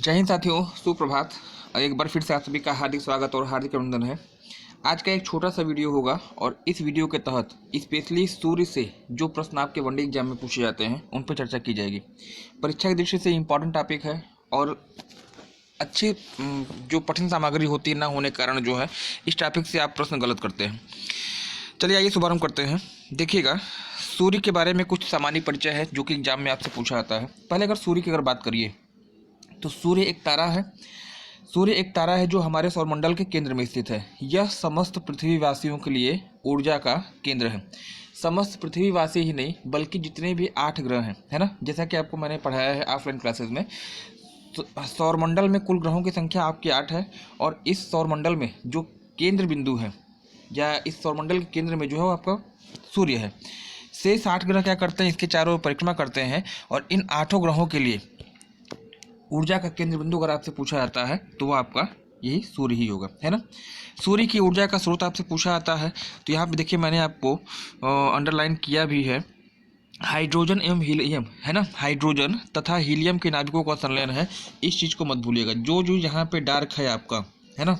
जय हिंद साथियों, सुप्रभात। एक बार फिर से आप सभी का हार्दिक स्वागत और हार्दिक अभिनंदन है। आज का एक छोटा सा वीडियो होगा और इस वीडियो के तहत स्पेशली सूर्य से जो प्रश्न आपके वनडे एग्जाम में पूछे जाते हैं उन पर चर्चा की जाएगी। परीक्षा की दृष्टि से इम्पॉर्टेंट टॉपिक है और अच्छी जो पठन सामग्री होती है ना होने के कारण जो है इस टॉपिक से आप प्रश्न गलत करते हैं। चलिए आइए शुभारंभ करते हैं। देखिएगा, सूर्य के बारे में कुछ सामान्य परिचय है जो कि एग्जाम में आपसे पूछा जाता है। पहले अगर सूर्य की बात करिए तो सूर्य एक तारा है। सूर्य एक तारा है जो हमारे सौरमंडल के केंद्र में स्थित है। यह समस्त पृथ्वीवासियों के लिए ऊर्जा का केंद्र है। समस्त पृथ्वीवासी ही नहीं बल्कि जितने भी 8 ग्रह हैं, है ना, जैसा कि आपको मैंने पढ़ाया है ऑफलाइन क्लासेस में। तो सौरमंडल में कुल ग्रहों की संख्या आपकी 8 है और इस सौरमंडल में जो केंद्र बिंदु है या इस सौरमंडल के केंद्र में जो है वो आपका सूर्य है। शेष 8 ग्रह क्या करते हैं, इसके चारों परिक्रमा करते हैं और इन 8 ग्रहों के लिए ऊर्जा का केंद्र बिंदु अगर आपसे पूछा जाता है तो वो आपका यही सूर्य ही होगा, है ना। सूर्य की ऊर्जा का स्रोत आपसे पूछा जाता है तो यहाँ पे देखिए मैंने आपको अंडरलाइन किया भी है, हाइड्रोजन एवं हीलियम, है ना। हाइड्रोजन तथा हीलियम के नाभिकों का संलयन है, इस चीज़ को मत भूलिएगा। जो जो यहाँ पे डार्क है आपका, है ना,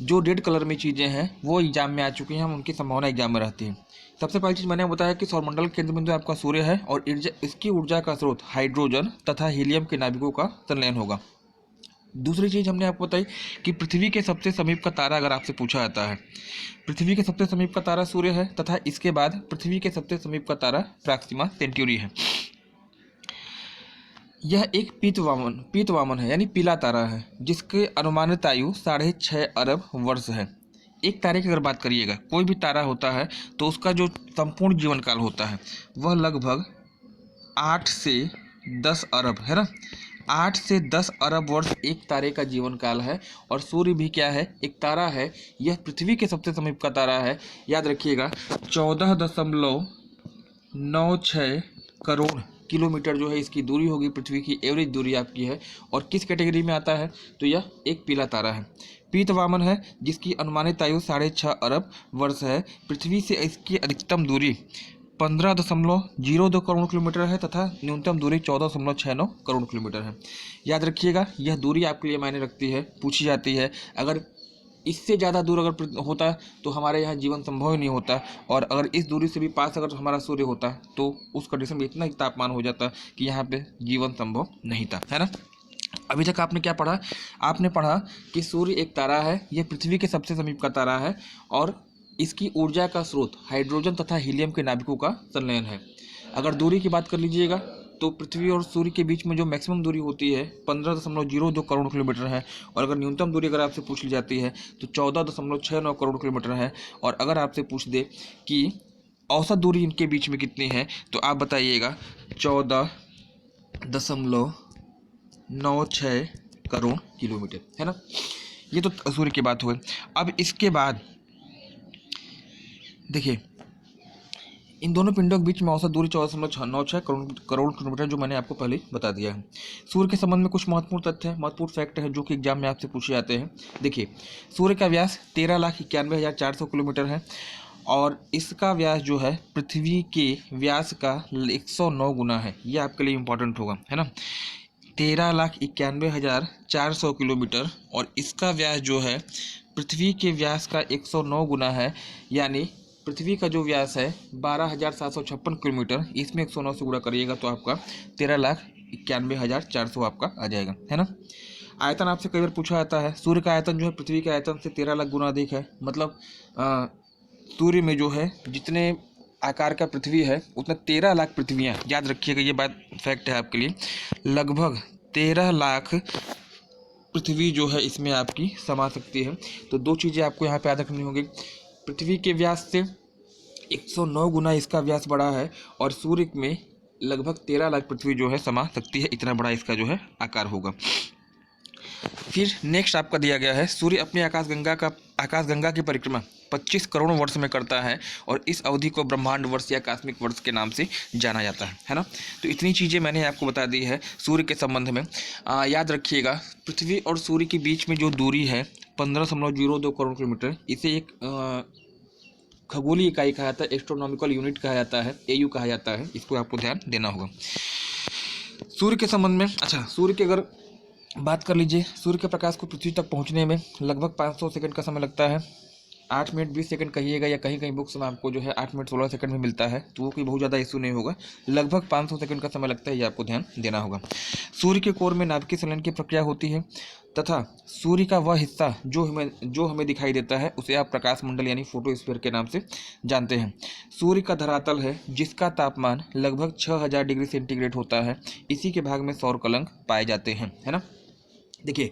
जो रेड कलर में चीज़ें हैं वो एग्जाम में आ चुकी हैं, हम उनकी संभावना एग्जाम में रहती है। सबसे पहली चीज़ मैंने बताया कि सौरमंडल के केंद्र बिंदु आपका सूर्य है और इसकी ऊर्जा का स्रोत हाइड्रोजन तथा हीलियम के नाभिकों का संलयन होगा। दूसरी चीज़ हमने आपको बताई कि पृथ्वी के सबसे समीप का तारा अगर आपसे पूछा जाता है, पृथ्वी के सबसे समीप का तारा सूर्य है तथा इसके बाद पृथ्वी के सबसे समीप का तारा प्रॉक्सिमा सेंटूरी है। यह एक पीतवामन है यानी पीला तारा है जिसके अनुमानित आयु 6.5 अरब वर्ष है। एक तारे की अगर बात करिएगा, कोई भी तारा होता है तो उसका जो संपूर्ण जीवन काल होता है वह लगभग 8 से 10 अरब, है ना। 8 से 10 अरब वर्ष एक तारे का जीवन काल है और सूर्य भी क्या है, एक तारा है। यह पृथ्वी के सबसे समीप का तारा है। याद रखिएगा 14.96 करोड़ किलोमीटर जो है इसकी दूरी होगी, पृथ्वी की एवरेज दूरी आपकी है। और किस कैटेगरी में आता है तो यह एक पीला तारा है, पीतवामन है जिसकी अनुमानित आयु 6.5 अरब वर्ष है। पृथ्वी से इसकी अधिकतम दूरी 15.02 करोड़ किलोमीटर है तथा न्यूनतम दूरी 14.69 करोड़ किलोमीटर है। याद रखिएगा यह दूरी आपके लिए मायने रखती है, पूछी जाती है। अगर इससे ज़्यादा दूर अगर होता तो हमारे यहाँ जीवन संभव ही नहीं होता, और अगर इस दूरी से भी पास अगर हमारा सूर्य होता तो उस कंडीशन में इतना ही तापमान हो जाता कि यहाँ पे जीवन संभव नहीं था, है ना। अभी तक आपने क्या पढ़ा, आपने पढ़ा कि सूर्य एक तारा है, यह पृथ्वी के सबसे समीप का तारा है और इसकी ऊर्जा का स्रोत हाइड्रोजन तथा हीलियम के नाभिकों का संलयन है। अगर दूरी की बात कर लीजिएगा तो पृथ्वी और सूर्य के बीच में जो मैक्सिमम दूरी होती है 15.02 करोड़ किलोमीटर है और अगर न्यूनतम दूरी अगर आपसे पूछ ली जाती है तो 14.69 करोड़ किलोमीटर है। और अगर आपसे पूछ दे कि औसत दूरी इनके बीच में कितनी है तो आप बताइएगा 14.96 करोड़ किलोमीटर, है ना। ये तो सूर्य की बात हो गई। अब इसके बाद देखिए इन दोनों पिंडों के बीच में औसत दूरी 14.96 करोड़ किलोमीटर जो मैंने आपको पहले बता दिया है। सूर्य के संबंध में कुछ महत्वपूर्ण तथ्य है, महत्वपूर्ण फैक्ट है जो कि एग्जाम में आपसे पूछे जाते हैं। देखिए सूर्य का व्यास 13,91,400 किलोमीटर है और इसका व्यास जो है पृथ्वी के व्यास का 109 गुना है। ये आपके लिए इम्पोर्टेंट होगा, है ना। 13,91,400 किलोमीटर और इसका व्यास जो है पृथ्वी के व्यास का 109 गुना है, यानी पृथ्वी का जो व्यास है 12,756 किलोमीटर, इसमें 109 से गुणा करिएगा तो आपका 13,91,400 आपका आ जाएगा, है ना। आयतन आपसे कई बार पूछा जाता है, सूर्य का आयतन जो है पृथ्वी के आयतन से 13 लाख गुना अधिक है। मतलब सूर्य में जो है जितने आकार का पृथ्वी है उतना 13 लाख पृथ्वियाँ, याद रखिएगा ये बात फैक्ट है आपके लिए, लगभग 13 लाख पृथ्वी जो है इसमें आपकी समा सकती है। तो दो चीज़ें आपको यहाँ पे याद रखनी होगी, पृथ्वी के व्यास से 109 गुना इसका व्यास बड़ा है और सूर्य में लगभग 13 लाख पृथ्वी जो है समा सकती है, इतना बड़ा इसका जो है आकार होगा। फिर नेक्स्ट आपका दिया गया है, सूर्य अपनी आकाशगंगा की परिक्रमा 25 करोड़ वर्ष में करता है और इस अवधि को ब्रह्मांड वर्ष या कॉस्मिक वर्ष के नाम से जाना जाता है ना। तो इतनी चीज़ें मैंने आपको बता दी है सूर्य के संबंध में। याद रखिएगा पृथ्वी और सूर्य के बीच में जो दूरी है 15.02 करोड़ किलोमीटर, इसे एक खगोलीय इकाई कहा जाता है, एस्ट्रोनॉमिकल यूनिट कहा जाता है, AU कहा जाता है। इसको आपको ध्यान देना होगा। सूर्य के संबंध में, अच्छा सूर्य के अगर बात कर लीजिए, सूर्य के प्रकाश को पृथ्वी तक पहुंचने में लगभग 500 सेकंड का समय लगता है। 8 मिनट 20 सेकंड कहिएगा, या कहीं कहीं बुक्स में आपको जो है 8 मिनट 16 सेकंड में मिलता है, तो वो कोई बहुत ज़्यादा इशू नहीं होगा। लगभग 500 सेकंड का समय लगता है, ये आपको ध्यान देना होगा। सूर्य के कोर में नाभिकीय संलयन की प्रक्रिया होती है तथा सूर्य का वह हिस्सा जो हमें दिखाई देता है उसे आप प्रकाश मंडल यानी फोटोस्फीयर के नाम से जानते हैं। सूर्य का धरातल है जिसका तापमान लगभग 6000 डिग्री सेंटीग्रेड होता है, इसी के भाग में सौर कलंक पाए जाते हैं, है ना। देखिए,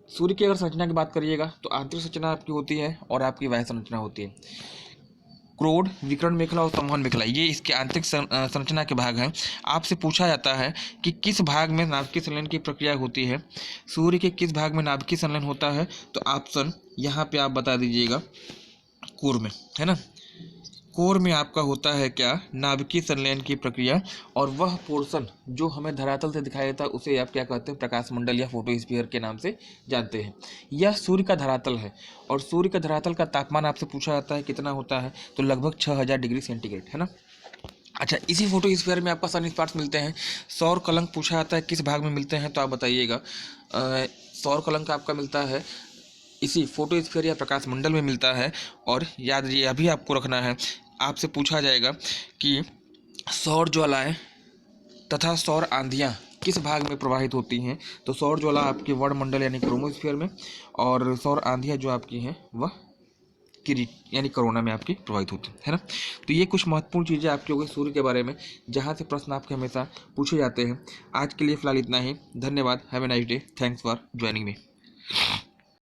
सूर्य की अगर संरचना की बात करिएगा तो आंतरिक संरचना आपकी होती है और आपकी बाह्य संरचना होती है। क्रोड, विकर्ण मेखला और संवहन मेखला, ये इसके आंतरिक संरचना के भाग हैं। आपसे पूछा जाता है कि किस भाग में नाभिकीय संलयन की प्रक्रिया होती है, सूर्य के किस भाग में नाभिकीय संलयन होता है, तो ऑप्शन यहाँ पे आप बता दीजिएगा कोर में, है ना। कोर में आपका होता है क्या, नाभिकीय संलयन की प्रक्रिया, और वह पोर्शन जो हमें धरातल से दिखाई देता है उसे आप क्या कहते हैं, प्रकाश मंडल या फोटोस्फीयर के नाम से जानते हैं। यह सूर्य का धरातल है और सूर्य का धरातल का तापमान आपसे पूछा जाता है कितना होता है, तो लगभग 6000 डिग्री सेंटीग्रेड, है ना। अच्छा, इसी फोटोस्फीयर में आपका सन स्पॉट्स मिलते हैं। सौर कलंक पूछा जाता है किस भाग में मिलते हैं, तो आप बताइएगा। सौर कलंक आपका मिलता है इसी फोटोस्फीयर या प्रकाश मंडल में मिलता है। और याद रखिए, अभी आपको रखना है, आपसे पूछा जाएगा कि सौर ज्वालाएं तथा सौर आंधियाँ किस भाग में प्रवाहित होती हैं, तो सौर ज्वाला आपके वर्णमंडल यानी क्रोमोस्फीयर में, और सौर आंधियाँ जो आपकी हैं वह किरीट यानी कोरोना में आपकी प्रभावित होती है ना। तो ये कुछ महत्वपूर्ण चीज़ें आपकी हो गई सूर्य के बारे में, जहाँ से प्रश्न आपके हमेशा पूछे जाते हैं। आज के लिए फिलहाल इतना ही। धन्यवाद। Have a nice day. Thanks for joining me.